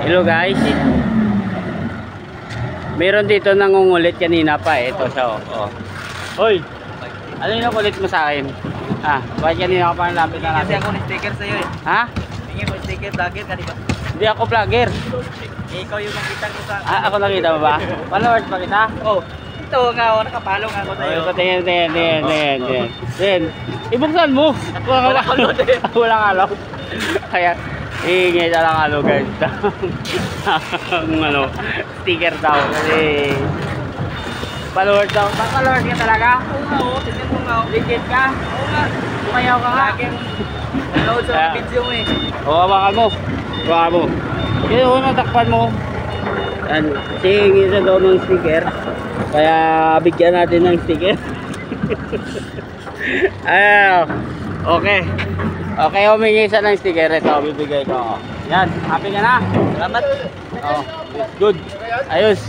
Hello guys. Meron dito nangungulit kanina pa eh. Ito siya oh. Hoy. Ano yung kulit mo sa akin? Bakit kanina ka pa nalapit na natin? Kasi ako ni-sticker sa'yo eh. Ha? Tingin mo sticker vlogger ka diba? Hindi ako vlogger. Ikaw yung nakita ko sa... Ako nakita mo ba? Followers pa kita? Oh, ito nga ako, nakapalo nga ako sa'yo. Tingin. Ibuksan mo. Wala ka load eh. Wala ka load. Kaya, ingay na lang guys. Ang sticker daw. Kasi, followers daw. Followers ka talaga? Oo nga oh, tignan mo nga oh. Legit ka? Oo nga. Kumayaw ka nga. Vlogger. Nanood sa video mo eh. Hawakan mo. Hawakan mo. Kaya kung natakpan mo. Yan. Hingi sa daw ng sticker. Kaya bigyan natin ng sticker. Okay. Okay, humingi siya ng sticker. Ito, bibigay ko. Yan. Happy ka na? Salamat. Good. Ayos.